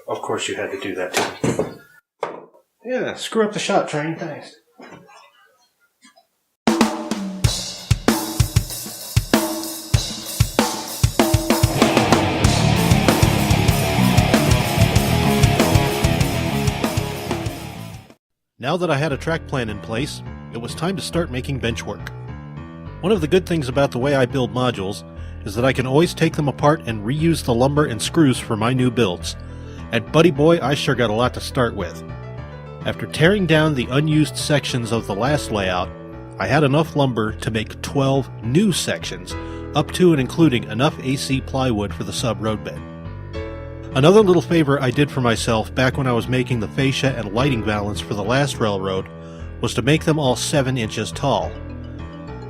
Of course you had to do that too. Yeah, screw up the shot train, thanks. Now that I had a track plan in place, it was time to start making benchwork. One of the good things about the way I build modules is that I can always take them apart and reuse the lumber and screws for my new builds. And buddy boy, I sure got a lot to start with. After tearing down the unused sections of the last layout, I had enough lumber to make 12 new sections, up to and including enough AC plywood for the sub-roadbed. Another little favor I did for myself back when I was making the fascia and lighting valance for the last railroad was to make them all 7 inches tall.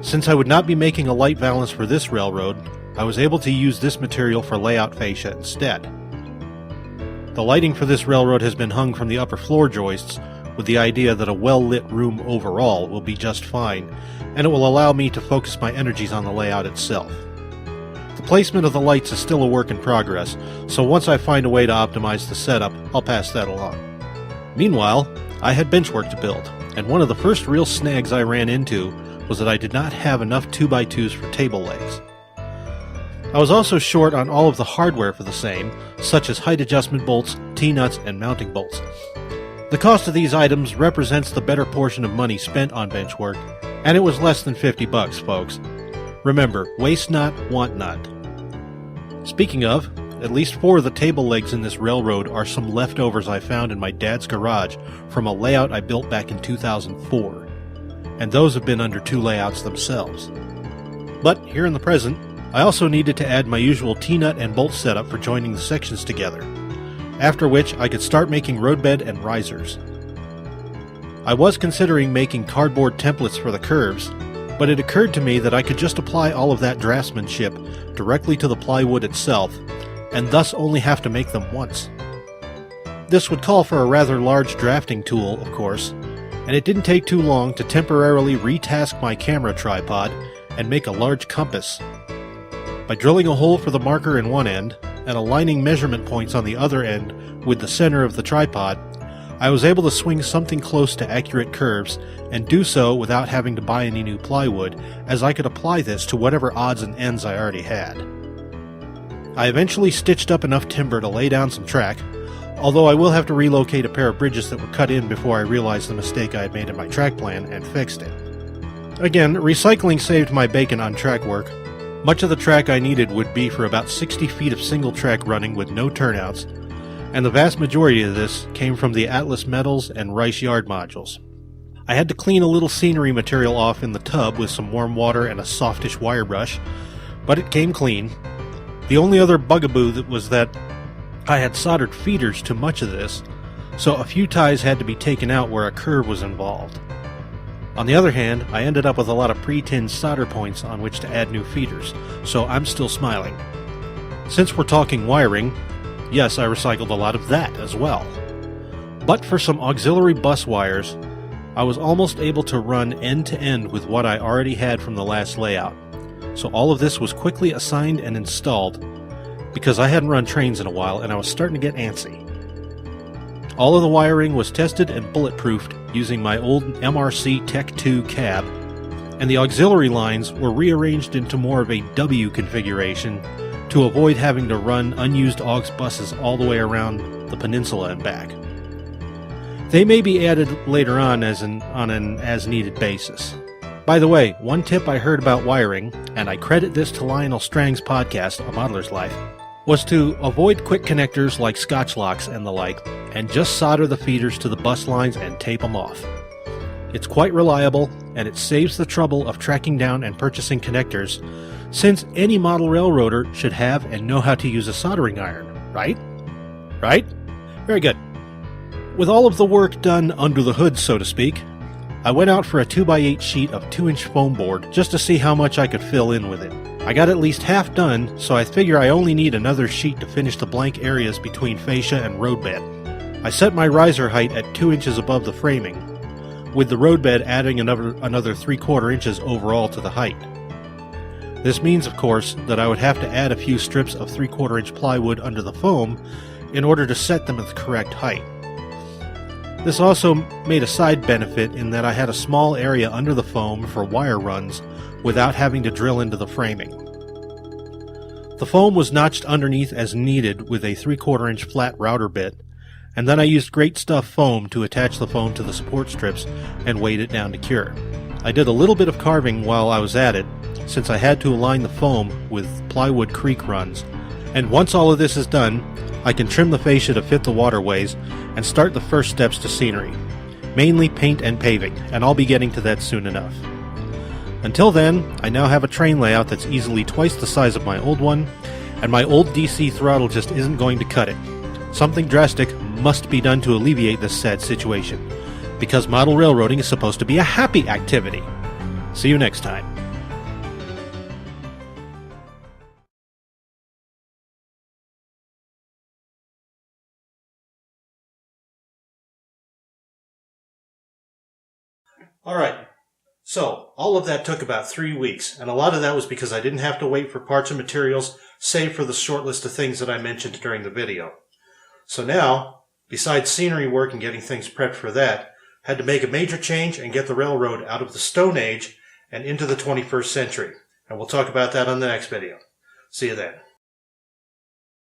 Since I would not be making a light valance for this railroad, I was able to use this material for layout fascia instead. The lighting for this railroad has been hung from the upper floor joists with the idea that a well-lit room overall will be just fine, and it will allow me to focus my energies on the layout itself. The placement of the lights is still a work in progress, so once I find a way to optimize the setup, I'll pass that along. Meanwhile, I had benchwork to build, and one of the first real snags I ran into was that I did not have enough 2x2s for table legs. I was also short on all of the hardware for the same, such as height adjustment bolts, T-nuts, and mounting bolts. The cost of these items represents the better portion of money spent on benchwork, and it was less than $50, folks. Remember, waste not, want not. Speaking of, at least 4 of the table legs in this railroad are some leftovers I found in my dad's garage from a layout I built back in 2004, and those have been under 2 layouts themselves. But here in the present, I also needed to add my usual T-nut and bolt setup for joining the sections together, after which I could start making roadbed and risers. I was considering making cardboard templates for the curves, but it occurred to me that I could just apply all of that draftsmanship directly to the plywood itself, and thus only have to make them once. This would call for a rather large drafting tool, of course, and it didn't take too long to temporarily retask my camera tripod and make a large compass. By drilling a hole for the marker in one end, and aligning measurement points on the other end with the center of the tripod, I was able to swing something close to accurate curves, and do so without having to buy any new plywood, as I could apply this to whatever odds and ends I already had. I eventually stitched up enough timber to lay down some track, although I will have to relocate a pair of bridges that were cut in before I realized the mistake I had made in my track plan and fixed it. Again, recycling saved my bacon on track work. Much of the track I needed would be for about 60 feet of single track running with no turnouts, and the vast majority of this came from the Atlas Metals and Rice Yard modules. I had to clean a little scenery material off in the tub with some warm water and a softish wire brush, but it came clean. The only other bugaboo was that I had soldered feeders to much of this, so a few ties had to be taken out where a curve was involved. On the other hand, I ended up with a lot of pre-tinned solder points on which to add new feeders, so I'm still smiling. Since we're talking wiring, yes, I recycled a lot of that as well. But for some auxiliary bus wires, I was almost able to run end-to-end with what I already had from the last layout, so all of this was quickly assigned and installed, because I hadn't run trains in a while and I was starting to get antsy. All of the wiring was tested and bulletproofed using my old MRC Tech 2 cab, and the auxiliary lines were rearranged into more of a W configuration to avoid having to run unused aux buses all the way around the peninsula and back. They may be added later on an as-needed basis. By the way, one tip I heard about wiring, and I credit this to Lionel Strang's podcast, A Modeler's Life, was to avoid quick connectors like Scotch locks and the like, and just solder the feeders to the bus lines and tape them off. It's quite reliable, and it saves the trouble of tracking down and purchasing connectors, since any model railroader should have and know how to use a soldering iron, right? Right? Very good. With all of the work done under the hood, so to speak, I went out for a 2x8 sheet of 2-inch foam board just to see how much I could fill in with it. I got at least half done, so I figure I only need another sheet to finish the blank areas between fascia and roadbed. I set my riser height at 2 inches above the framing, with the roadbed adding another 3/4 inches overall to the height. This means, of course, that I would have to add a few strips of 3/4 inch plywood under the foam, in order to set them at the correct height. This also made a side benefit in that I had a small area under the foam for wire runs without having to drill into the framing. The foam was notched underneath as needed with a 3/4 inch flat router bit, and then I used Great Stuff foam to attach the foam to the support strips and weight it down to cure. I did a little bit of carving while I was at it, since I had to align the foam with plywood creek runs, and once all of this is done, I can trim the fascia to fit the waterways and start the first steps to scenery, mainly paint and paving, and I'll be getting to that soon enough. Until then, I now have a train layout that's easily twice the size of my old one, and my old DC throttle just isn't going to cut it. Something drastic must be done to alleviate this sad situation, because model railroading is supposed to be a happy activity. See you next time. Alright, so all of that took about 3 weeks, and a lot of that was because I didn't have to wait for parts and materials, save for the short list of things that I mentioned during the video. So now, besides scenery work and getting things prepped for that, I had to make a major change and get the railroad out of the Stone Age and into the 21st century. And we'll talk about that on the next video. See you then.